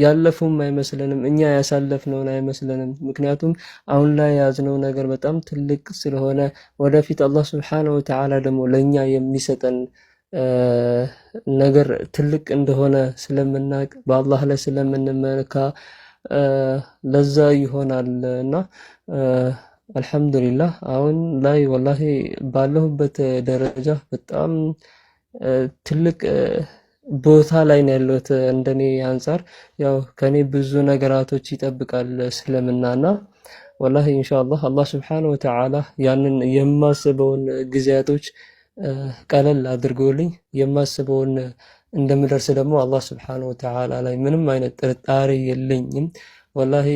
ያለፉም አይመስለንም፣ እኛ ያሳለፍነውን አይመስለንም። ምክንያቱም አሁን ላይ ያዝነው ነገር በጣም ትልቅ ስለሆነ ወደፊት አላህ ሱብሓነሁ ወተዓላ ደግሞ ለኛ የሚሰጠን ነገር ትልቅ እንደሆነ ስለምናቅ በአላህ ላይ ስለምንመካ ለዛ ይሆናል እና አልሐምዱሊላህ አሁን ላይ ወላሂ ባለሁበት ደረጃ በጣም ትልቅ ቦታ ላይ ነው ያለሁት። እንደኔ አንፃር ያው ከኔ ብዙ ነገራቶች ይጠብቃል እስልምናና ወላሂ ኢንሻአላህ አላህ ሱብሓነሁ ወተዓላ ያንን የማስበውን ጊዜያቶች ቀለል አድርጎልኝ የማስበውን እንደምደርስ ደግሞ አላህ ሱብሓነሁ ወተዓላ ላይ ምንም አይነት ጥርጣሬ የለኝም። ወላሂ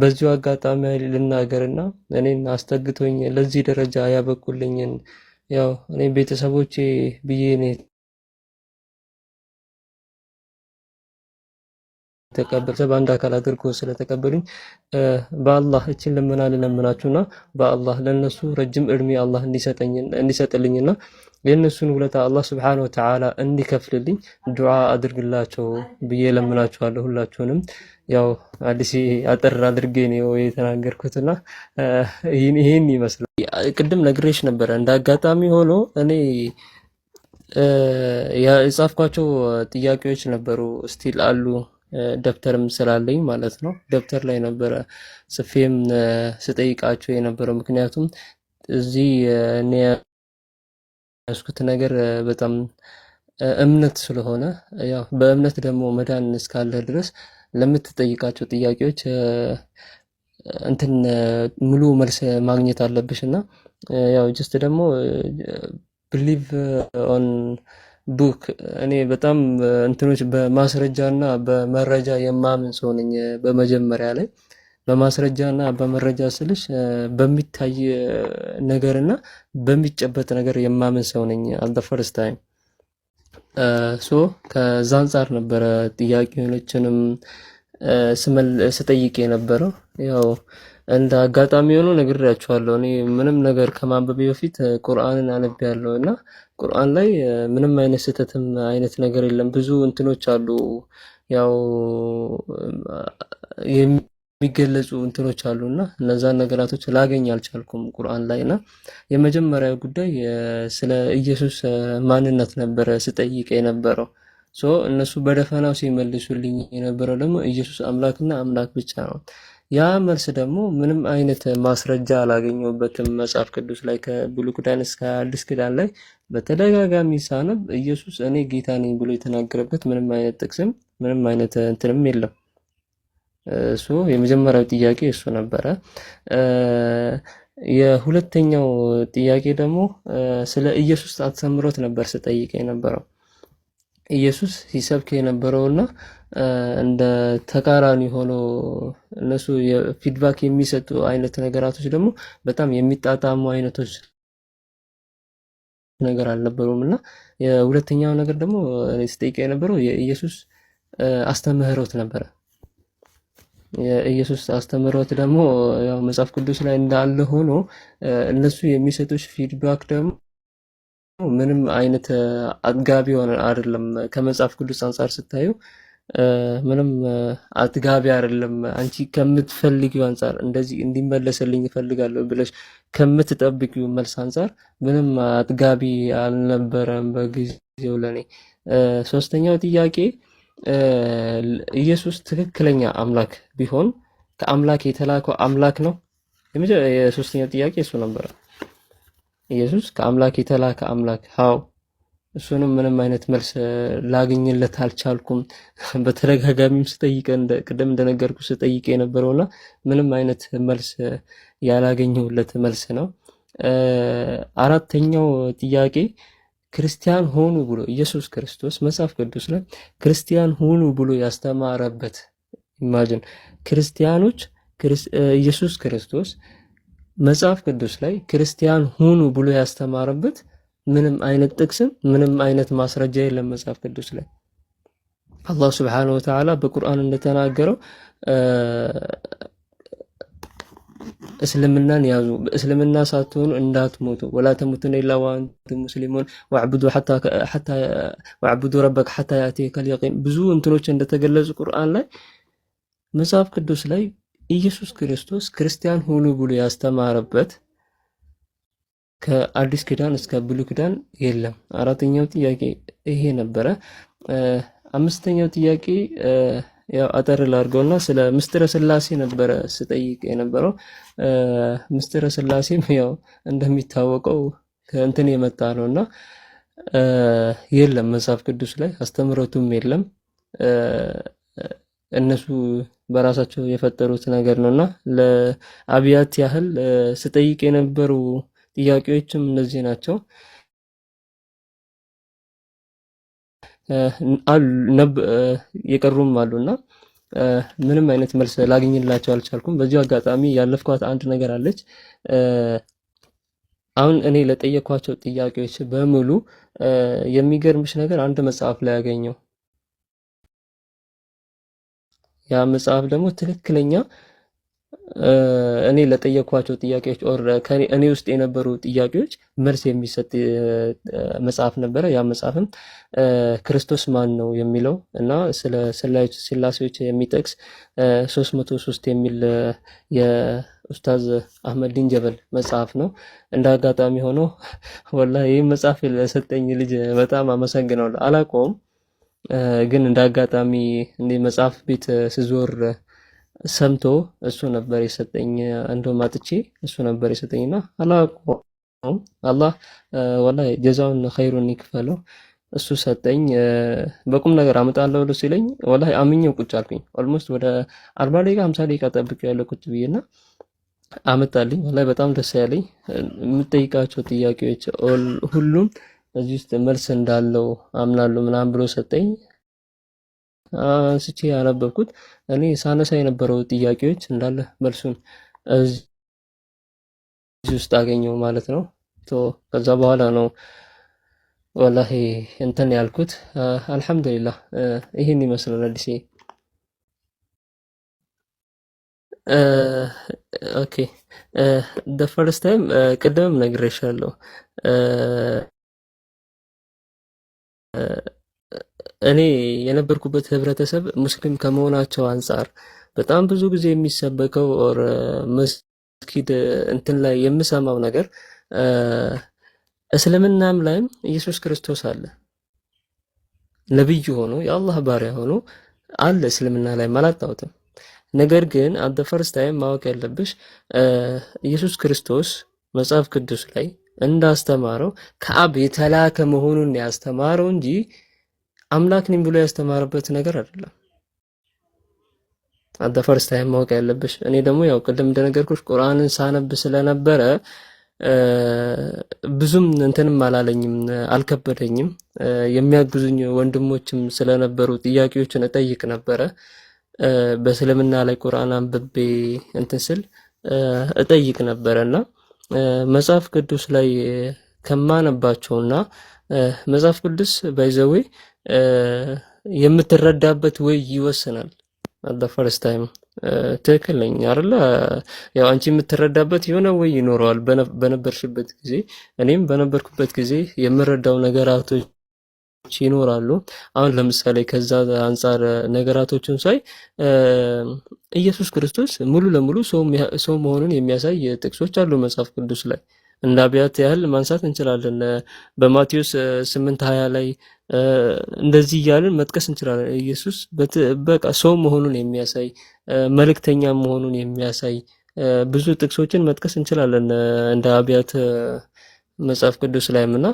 በዚሁ አጋጣሚ ልናገርና እኔን አስጠግቶኝ ለዚህ ደረጃ ያበቁልኝን ያው እኔ ቤተሰቦቼ ብዬ ነው ተቀበል በአንድ አካል አድርጎ ስለተቀበሉኝ በአላህ እችን ልመና ልለምናችሁና በአላህ ለነሱ ረጅም እድሜ አላህ እንዲሰጥልኝና የነሱን ውለታ አላህ Subhanahu Wa Ta'ala እንዲከፍልልኝ ዱዓ አድርግላቸው ብዬ ለምናችኋለሁ ሁላችሁንም። ያው አዲስ አጠር አድርጌ ነው የተናገርኩትና ይሄን ይመስላል። ቅድም ነግሬሽ ነበር እንደ አጋጣሚ ሆኖ እኔ የጻፍኳቸው ጥያቄዎች ነበሩ ስቲል አሉ ደብተርም ስላለኝ ማለት ነው። ደብተር ላይ ነበረ ጽፌም ስጠይቃቸው የነበረው ምክንያቱም እዚህ እኔ ያስኩት ነገር በጣም እምነት ስለሆነ ያው በእምነት ደግሞ መዳን እስካለ ድረስ ለምትጠይቃቸው ጥያቄዎች እንትን ሙሉ መልስ ማግኘት አለብሽና ያው ጀስት ደግሞ ቢሊቭ ኦን ቡክ እኔ በጣም እንትኖች በማስረጃና በመረጃ የማምን ሰው ነኝ። በመጀመሪያ ላይ በማስረጃና በመረጃ ስልሽ በሚታይ ነገርና በሚጨበጥ ነገር የማምን ሰው ነኝ። አት ዘ ፈርስት ታይም ከዛ አንፃር ነበረ ጥያቄዎችንም ስጠይቅ የነበረው። ያው እንደ አጋጣሚ ሆኖ ነግሬያችኋለሁ። እኔ ምንም ነገር ከማንበቤ በፊት ቁርአንን አነብያለሁ እና ቁርአን ላይ ምንም አይነት ስህተትም አይነት ነገር የለም። ብዙ እንትኖች አሉ ያው የሚገለጹ እንትኖች አሉና እነዛን ነገራቶች ላገኝ አልቻልኩም ቁርአን ላይና የመጀመሪያው ጉዳይ ስለ ኢየሱስ ማንነት ነበረ ስጠይቅ የነበረው። እነሱ በደፈናው ሲመልሱልኝ የነበረው ደግሞ ኢየሱስ አምላክና አምላክ ብቻ ነው። ያ መልስ ደግሞ ምንም አይነት ማስረጃ አላገኘሁበትም መጽሐፍ ቅዱስ ላይ ከብሉይ ኪዳን እስከ አዲስ ኪዳን ላይ በተደጋጋሚ ሳነብ ኢየሱስ እኔ ጌታ ነኝ ብሎ የተናገረበት ምንም አይነት ጥቅስም ምንም አይነት እንትንም የለም። የመጀመሪያው ጥያቄ እሱ ነበረ። የሁለተኛው ጥያቄ ደግሞ ስለ ኢየሱስ አስተምህሮት ነበር ስጠይቅ የነበረው። ኢየሱስ ሲሰብክ የነበረውና እንደ ተቃራኒ ሆኖ እነሱ የፊድባክ የሚሰጡ አይነት ነገራቶች ደግሞ በጣም የሚጣጣሙ አይነቶች ነገር አልነበሩም። እና የሁለተኛው ነገር ደግሞ ስጠይቅ የነበረው የኢየሱስ አስተምህሮት ነበረ። የኢየሱስ አስተምህሮት ደግሞ ያው መጽሐፍ ቅዱስ ላይ እንዳለ ሆኖ እነሱ የሚሰጡሽ ፊድባክ ደግሞ ምንም አይነት አጥጋቢ ሆነ አይደለም። ከመጽሐፍ ቅዱስ አንጻር ስታዩ ምንም አጥጋቢ አይደለም። አንቺ ከምትፈልጊው አንጻር እንደዚህ እንዲመለስልኝ እፈልጋለሁ ብለሽ ከምትጠብቂው መልስ አንጻር ምንም አጥጋቢ አልነበረም በጊዜው ለኔ። ሶስተኛው ጥያቄ ኢየሱስ ትክክለኛ አምላክ ቢሆን ከአምላክ የተላከው አምላክ ነው? የሶስተኛው ጥያቄ እሱ ነበረ። ኢየሱስ ከአምላክ የተላከ አምላክ ሃው? እሱንም ምንም አይነት መልስ ላገኝለት አልቻልኩም። በተደጋጋሚም ስጠይቅ ቅድም እንደነገርኩ ስጠይቅ የነበረውና ምንም አይነት መልስ ያላገኘሁለት መልስ ነው። አራተኛው ጥያቄ ክርስቲያን ሆኑ ብሎ ኢየሱስ ክርስቶስ መጽሐፍ ቅዱስ ላይ ክርስቲያን ሆኑ ብሎ ያስተማረበት ኢማጂን ክርስቲያኖች ኢየሱስ ክርስቶስ መጽሐፍ ቅዱስ ላይ ክርስቲያን ሁኑ ብሎ ያስተማረበት ምንም አይነት ጥቅስም ምንም አይነት ማስረጃ የለም መጽሐፍ ቅዱስ ላይ። አላህ Subhanahu Wa Ta'ala በቁርአን እንደተናገረው እስልምናን ያዙ፣ በእስልምና ሳትሆኑ እንዳትሞቱ፣ ወላ ተሙቱነ ኢላ ወአንቱም ሙስሊሙን ወዕቡዱ ረበከ ሐታ ያእቲየከል የቂን። ብዙ እንትኖች እንደተገለጹ ቁርአን ላይ መጽሐፍ ቅዱስ ላይ ኢየሱስ ክርስቶስ ክርስቲያን ሁኑ ብሎ ያስተማረበት ከአዲስ ኪዳን እስከ ብሉይ ኪዳን የለም። አራተኛው ጥያቄ ይሄ ነበረ። አምስተኛው ጥያቄ ያው አጠር ላድርገውና ስለ ምስጢረ ሥላሴ ነበረ ስጠይቅ የነበረው። ምስጢረ ሥላሴም ያው እንደሚታወቀው ከእንትን የመጣ ነውና የለም መጽሐፍ ቅዱስ ላይ አስተምሮቱም የለም። እነሱ በራሳቸው የፈጠሩት ነገር ነውና ለአብያት ያህል ስጠይቅ የነበሩ ጥያቄዎችም እነዚህ ናቸው። የቀሩም አሉና ምንም አይነት መልስ ላገኝላቸው አልቻልኩም። በዚህ አጋጣሚ ያለፍኳት አንድ ነገር አለች። አሁን እኔ ለጠየኳቸው ጥያቄዎች በሙሉ የሚገርምሽ ነገር አንድ መጽሐፍ ላይ ያገኘው ያ መጽሐፍ ደግሞ ትክክለኛ እኔ ለጠየኳቸው ጥያቄዎች እኔ ውስጥ የነበሩ ጥያቄዎች መልስ የሚሰጥ መጽሐፍ ነበረ። ያ መጽሐፍም ክርስቶስ ማን ነው የሚለው እና ስለ ሥላሴዎች የሚጠቅስ 303 የሚል የኡስታዝ አህመድ ዲን ጀበል መጽሐፍ ነው። እንደ አጋጣሚ ሆኖ ወላሂ ይህ መጽሐፍ ለሰጠኝ ልጅ በጣም አመሰግናለሁ። አላውቀውም ግን እንደ አጋጣሚ እንደ መጽሐፍ ቤት ስዞር ሰምቶ እሱ ነበር የሰጠኝ። እንደውም አጥቼ እሱ ነበር የሰጠኝና አላውቀውም። አላህ ወላሂ ጀዛውን ኸይሩን ይክፈለው። እሱ ሰጠኝ። በቁም ነገር አመጣለሁ ብሎ ሲለኝ ወላሂ አምኜው ቁጭ አልኩኝ። ኦልሞስት ወደ 40 ደቂቃ 50 ደቂቃ ጠብቄያለሁ ቁጭ ብዬና አመጣልኝ። ወላሂ በጣም ደስ ያለኝ። የምጠይቃቸው ጥያቄዎች ሁሉም እዚህ ውስጥ መልስ እንዳለው አምናለሁ ምናምን ብሎ ሰጠኝ። አንስቼ ያነበብኩት እኔ ሳነሳ የነበረው ጥያቄዎች እንዳለ መልሱን እዚህ ውስጥ አገኘው ማለት ነው። ከዛ በኋላ ነው ወላሂ እንትን ያልኩት። አልሐምዱሊላህ ይሄን ይመስላል አዲስ። ኦኬ the first time ቅድም ነግሬሻለሁ። እኔ የነበርኩበት ህብረተሰብ ሙስሊም ከመሆናቸው አንጻር በጣም ብዙ ጊዜ የሚሰበከው ኦር መስጊድ እንትን ላይ የምሰማው ነገር እስልምናም ላይም ኢየሱስ ክርስቶስ አለ፣ ነብይ ሆኖ የአላህ ባሪያ ሆኖ አለ። እስልምና ላይ አላጣሁትም። ነገር ግን አት ፈርስት ታይም ማወቅ ያለብሽ ኢየሱስ ክርስቶስ መጽሐፍ ቅዱስ ላይ እንዳስተማረው ከአብ የተላከ መሆኑን ያስተማረው እንጂ አምላክ ነኝ ብሎ ያስተማረበት ነገር አይደለም። አት ዘ ፈርስት ታይም ማወቅ ያለብሽ። እኔ ደግሞ ያው ቅድም እንደነገርኩሽ ቁርአንን ሳነብ ስለነበረ ብዙም እንትንም አላለኝም፣ አልከበደኝም። የሚያግዙኝ ወንድሞችም ስለነበሩ ጥያቄዎችን እጠይቅ ነበረ። በእስልምና ላይ ቁርአን አንብቤ እንትን ስል እጠይቅ ነበረና መጽሐፍ ቅዱስ ላይ ከማነባቸውና መጽሐፍ ቅዱስ ባይዘዌ የምትረዳበት ወይ ይወስናል። አት ፈርስት ታይም ትክክል ነኝ አይደለ? ያው አንቺ የምትረዳበት የሆነ ወይ ይኖረዋል በነበርሽበት ጊዜ። እኔም በነበርኩበት ጊዜ የምረዳው ነገራቶች ይኖራሉ። አሁን ለምሳሌ ከዛ አንፃር ነገራቶችን ሳይ ኢየሱስ ክርስቶስ ሙሉ ለሙሉ ሰው መሆኑን የሚያሳይ ጥቅሶች አሉ መጽሐፍ ቅዱስ ላይ። እንደ አብያት ያህል ማንሳት እንችላለን። በማቴዎስ 8:20 ላይ እንደዚህ እያልን መጥቀስ እንችላለን። ኢየሱስ በቃ ሰው መሆኑን የሚያሳይ መልእክተኛ መሆኑን የሚያሳይ ብዙ ጥቅሶችን መጥቀስ እንችላለን እንደ አብያት መጽሐፍ ቅዱስ ላይም እና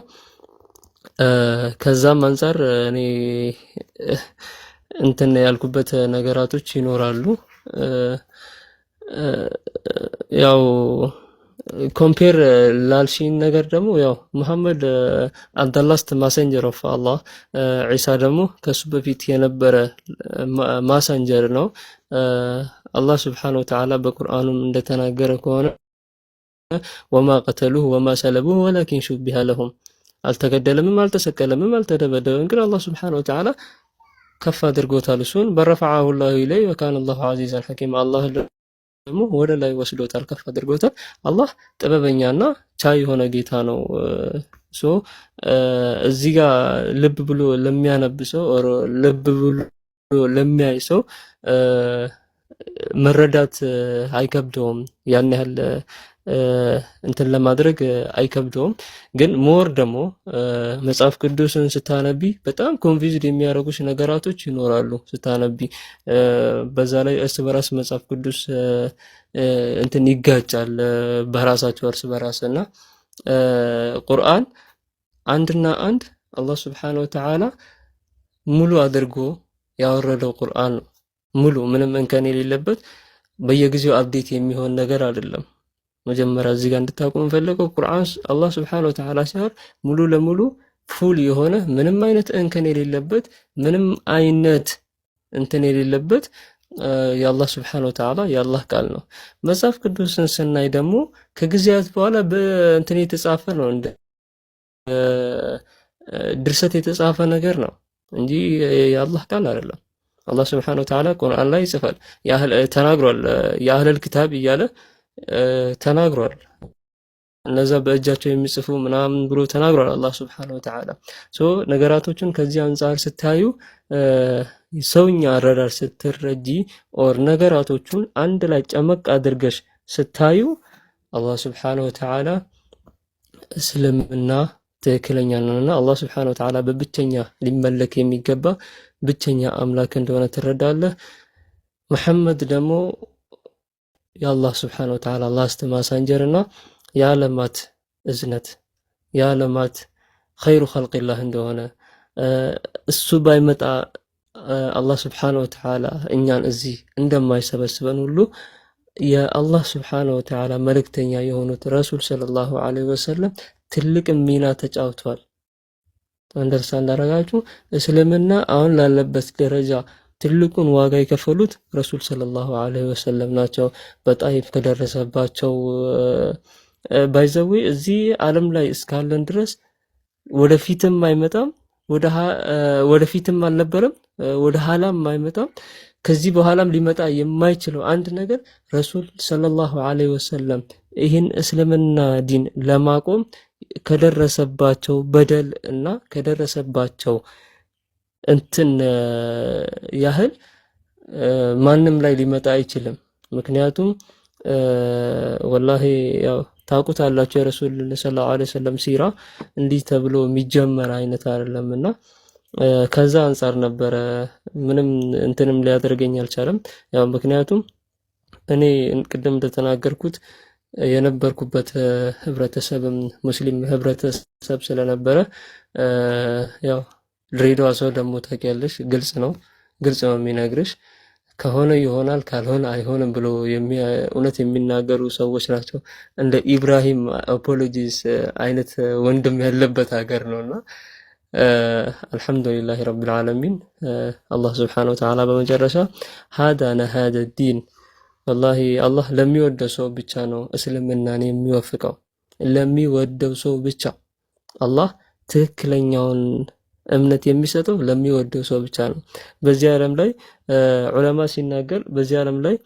ከዛም አንፃር እኔ እንትን ያልኩበት ነገራቶች ይኖራሉ። ያው ኮምፔር ላልሽኝ ነገር ደግሞ ያው መሐመድ the last messenger of Allah ዒሳ ደግሞ ከሱ በፊት የነበረ ማሰንጀር ነው። አላህ ስብሓነሁ ወተዓላ በቁርአኑም እንደተናገረ ከሆነ ወማ ቀተሉሁ ወማ ሰለቡሁ ወላኪን ሹቢሀ ለሁም፣ አልተገደለምም፣ አልተሰቀለምም፣ አልተደበደበም፣ ግን አላህ ስብሓነሁ ወተዓላ ከፍ አድርጎታል። እሱን በረፈዐሁ ላሁ ኢለይሂ ወካነ አላሁ ዐዚዘን ሐኪም፣ አላህ ደግሞ ወደ ላይ ወስዶታል፣ ከፍ አድርጎታል። አላህ ጥበበኛና ቻይ የሆነ ጌታ ነው። ሶ እዚህ ጋር ልብ ብሎ ለሚያነብ ሰው ልብ ብሎ ለሚያይ ሰው መረዳት አይከብደውም፣ ያን ያህል እንትን ለማድረግ አይከብደውም። ግን ሞር ደግሞ መጽሐፍ ቅዱስን ስታነቢ በጣም ኮንፊውዝድ የሚያደርጉሽ ነገራቶች ይኖራሉ ስታነቢ። በዛ ላይ እርስ በራስ መጽሐፍ ቅዱስ እንትን ይጋጫል በራሳቸው እርስ በራስ እና ቁርአን አንድና አንድ አላህ ስብሓነሁ ወተዓላ ሙሉ አድርጎ ያወረደው ቁርአን ነው። ሙሉ ምንም እንከን የሌለበት በየጊዜው አፕዴት የሚሆን ነገር አይደለም። መጀመሪያ እዚህ ጋር እንድታውቁ የምፈልገው ቁርአን አላህ ስብሓነሁ ወተዓላ ሲያወር ሙሉ ለሙሉ ፉል የሆነ ምንም አይነት እንከን የሌለበት ምንም አይነት እንትን የሌለበት የአላህ ስብሓነሁ ወተዓላ የአላህ ቃል ነው። መጽሐፍ ቅዱስን ስናይ ደግሞ ከጊዜያት በኋላ በእንትን የተጻፈ ነው፣ እንደ ድርሰት የተጻፈ ነገር ነው እንጂ የአላህ ቃል አይደለም። አላህ ስብሓነሁ ወተዓላ ቁርአን ላይ ይጽፋል፣ ተናግሯል። የአህለል ኪታብ እያለ ተናግሯል። እነዛ በእጃቸው የሚጽፉ ምናምን ብሎ ተናግሯል አላህ ስብሓነሁ ወተዓላ። ሶ ነገራቶችን ከዚህ አንጻር ስታዩ ሰውኛ አረዳድ ስትረጂ ኦር ነገራቶቹን አንድ ላይ ጨመቅ አድርገሽ ስታዩ አላህ ስብሓነሁ ወተዓላ እስልምና ትክክለኛ ነውና አላህ ስብሓነሁ ወተዓላ በብቸኛ ሊመለክ የሚገባ ብቸኛ አምላክ እንደሆነ ትረዳለህ። መሐመድ ደግሞ የአላህ ስብሓነሁ ወተዓላ ላስት ማሳንጀርና የዓለማት እዝነት የዓለማት ኸይሩ ኸልቂላህ እንደሆነ እሱ ባይመጣ አላህ ስብሓነሁ ወተዓላ እኛን እዚህ እንደማይሰበስበን ሁሉ የአላህ ስብሓነሁ ወተዓላ መልእክተኛ የሆኑት ረሱል ሰለላሁ ዐለይሂ ወሰለም ትልቅ ሚና ተጫውተዋል። አንደርስታንድ አደረጋችሁ? እስልምና አሁን ላለበት ደረጃ ትልቁን ዋጋ የከፈሉት ረሱል ሰለላሁ ዐለይሂ ወሰለም ናቸው። በጣይፍ ከደረሰባቸው ባይዘዌ እዚህ ዓለም ላይ እስካለን ድረስ ወደፊትም አይመጣም፣ ወደፊትም አልነበረም፣ ወደ ኋላም አይመጣም። ከዚህ በኋላም ሊመጣ የማይችለው አንድ ነገር ረሱል ሰለላሁ ዐለይሂ ወሰለም ይህን እስልምና ዲን ለማቆም ከደረሰባቸው በደል እና ከደረሰባቸው እንትን ያህል ማንም ላይ ሊመጣ አይችልም። ምክንያቱም ወላሂ ያው ታውቁታላችሁ የረሱል ሰለላሁ ዐለይሂ ወሰለም ሲራ እንዲህ ተብሎ የሚጀመር አይነት አይደለምና ከዛ አንፃር ነበረ ምንም እንትንም ሊያደርገኝ አልቻለም። ያው ምክንያቱም እኔ ቅድም እንደተናገርኩት የነበርኩበት ህብረተሰብም ሙስሊም ህብረተሰብ ስለነበረ ያው ድሬዳዋ ሰው ደግሞ ታውቂያለሽ፣ ግልጽ ነው የሚነግርሽ። ከሆነ ይሆናል ካልሆነ አይሆንም ብሎ እውነት የሚናገሩ ሰዎች ናቸው። እንደ ኢብራሂም አፖሎጂስ አይነት ወንድም ያለበት ሀገር ነውና አልሐምዱሊላህ ረብል ዓለሚን። አላህ ስብሓነሁ ወተዓላ በመጨረሻ ሃዳ ነሃደ ዲን፣ ወላሂ አላህ ለሚወደው ሰው ብቻ ነው እስልምናን የሚወፍቀው። ለሚወደው ሰው ብቻ አላህ ትክክለኛውን እምነት የሚሰጠው ለሚወደው ሰው ብቻ ነው። በዚህ ዓለም ላይ ዑለማ ሲናገር በዚህ ዓለም ላይ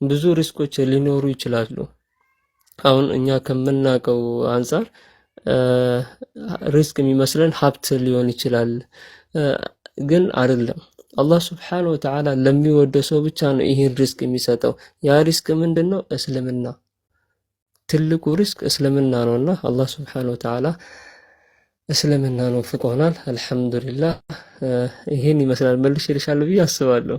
ብዙ ሪስኮች ሊኖሩ ይችላሉ። አሁን እኛ ከምናውቀው አንፃር ሪስክ የሚመስለን ሀብት ሊሆን ይችላል፣ ግን አይደለም። አላህ ስብሓነሁ ወተዓላ ለሚወደው ሰው ብቻ ነው ይህን ሪስክ የሚሰጠው። ያ ሪስክ ምንድነው? እስልምና። ትልቁ ሪስክ እስልምና ነውና አላህ ስብሓነሁ ወተዓላ እስልምና ነው ፍቆናል። አልሐምዱሊላህ። ይሄን ይመስላል። መልሼልሻለሁ ብዬ አስባለሁ።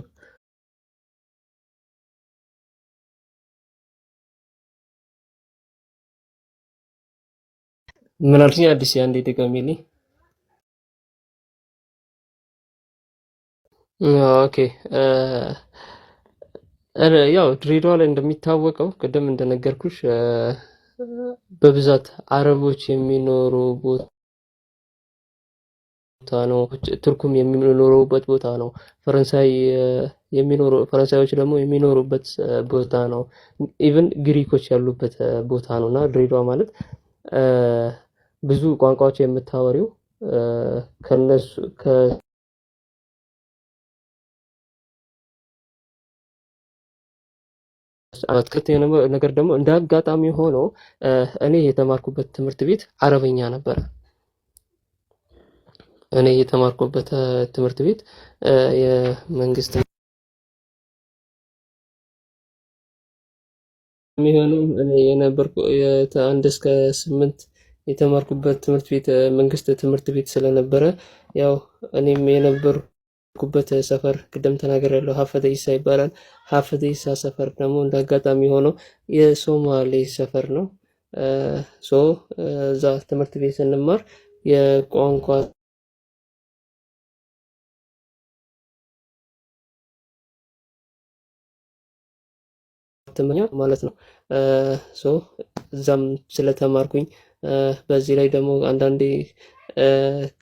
ምን አልሽኝ? አዲስ አንዴ ድገሚልኝ። ኦኬ ያው ድሬዳዋ ላይ እንደሚታወቀው ቅድም እንደነገርኩሽ በብዛት አረቦች የሚኖሩ ቦታ ነው። ቱርኩም የሚኖሩበት ቦታ ነው። ፈረንሳዮች ደግሞ የሚኖሩበት ቦታ ነው። ኢቭን ግሪኮች ያሉበት ቦታ ነውና ድሬዳዋ ማለት ብዙ ቋንቋዎች የምታወሪው ከነሱ ከፍተኛ ነገር ደግሞ እንደ አጋጣሚ ሆኖ እኔ የተማርኩበት ትምህርት ቤት አረበኛ ነበረ። እኔ የተማርኩበት ትምህርት ቤት የመንግስት የሚሆነው እኔ የነበርኩ ከአንድ እስከ 8 የተማርኩበት ትምህርት ቤት መንግስት ትምህርት ቤት ስለነበረ ያው እኔም የነበርኩበት ሰፈር ቅድም ተናግሬያለሁ፣ ሀፈተ ኢሳ ይባላል። ሀፈተ ኢሳ ሰፈር ደግሞ እንዳጋጣሚ ሆኖ የሶማሌ ሰፈር ነው። እዛ ትምህርት ቤት ስንማር የቋንቋ ማለት ነው። እዛም ስለተማርኩኝ በዚህ ላይ ደግሞ አንዳንዴ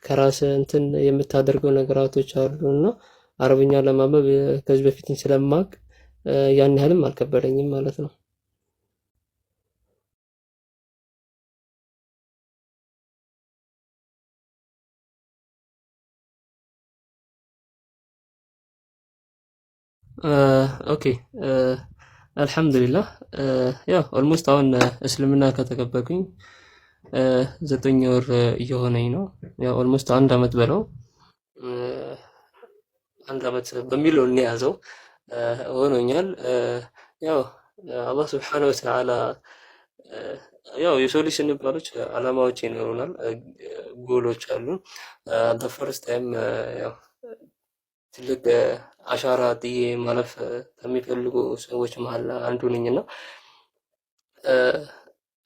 ከራስ እንትን የምታደርገው ነገራቶች አሉና አረብኛ ለማንበብ ከዚህ በፊትም ስለማቅ ያን ያህልም አልከበደኝም ማለት ነው። ኦኬ አልሐምዱሊላህ። ያው ኦልሞስት አሁን እስልምና ከተቀበልኩኝ 9 ወር እየሆነኝ ነው። ያው ኦልሞስት 1 አመት በለው 1 አመት በሚለው እንያዘው ሆኖኛል። ያው አላህ ስብሐነሁ ወተዓላ ያው የሰው ልጅ ስንባሎች አላማዎች ይኖሩናል፣ ጎሎች አሉ። ፈርስት ታይም ያው ትልቅ አሻራ ጥዬ ማለፍ ከሚፈልጉ ሰዎች መሀል አንዱ ነኝና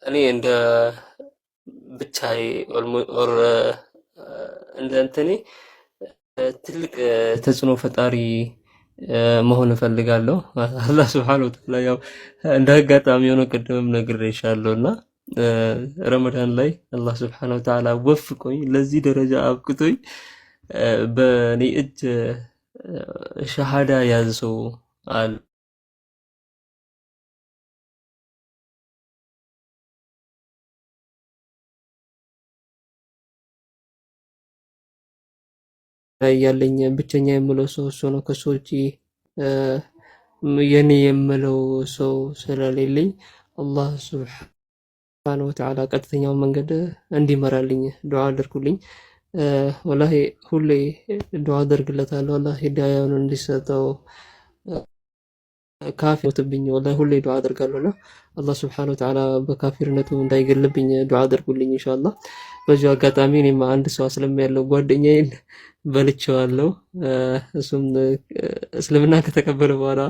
እኔ እንደ ብቻዬ ኦር እንደ እንትኔ ትልቅ ተጽዕኖ ፈጣሪ መሆን እፈልጋለሁ። አላህ ሱብሓነሁ ወተዓላ ያው እንደ አጋጣሚ ሆኖ ቅድምም ነግሬሻለሁና ረመዳን ላይ አላህ ሱብሓነሁ ወተዓላ ወፍቆኝ ለዚህ ደረጃ አብቅቶኝ በእኔ እጅ ሸሃዳ ያዘ ሰው አለ ያለኝ ብቸኛ የምለው ሰው እሱ ነው። ከሱ ውጪ የኔ የምለው ሰው ስለሌለኝ አላህ ሱብሓነሁ ወተዓላ ቀጥተኛውን መንገድ እንዲመራልኝ ዱዓ አድርጉልኝ። ወላሂ ሁሌ ዱዓ አደርግለታለሁ አላህ ሂዳያውን እንዲሰጠው። ካፊርነትብኝ ወላሂ ሁሌ ዱዓ አደርጋለሁና አላህ ሱብሓነሁ ወተዓላ በካፊርነቱ እንዳይገልብኝ ዱዓ አድርጉልኝ ኢንሻአላህ። በዚሁ አጋጣሚ እኔም አንድ ሰው ያለው ጓደኛዬን በልቼዋለሁ። እሱም እስልምና ከተቀበለ በኋላ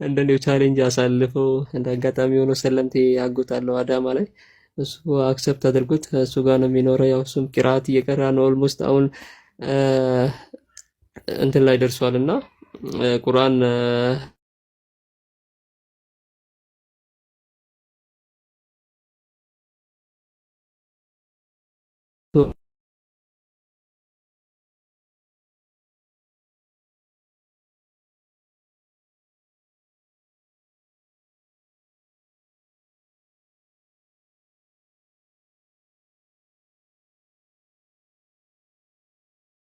እንደኔው ቻሌንጅ አሳልፈው እንደ አጋጣሚ ሆኖ ሰለምቴ ያጎታለሁ አዳማ ላይ እሱ አክሰፕት አድርጎት እሱ ጋር ነው የሚኖረው። ያው እሱም ቂራአት እየቀራ ነው። ኦልሞስት አሁን እንትን ላይ ደርሷልና ቁርአን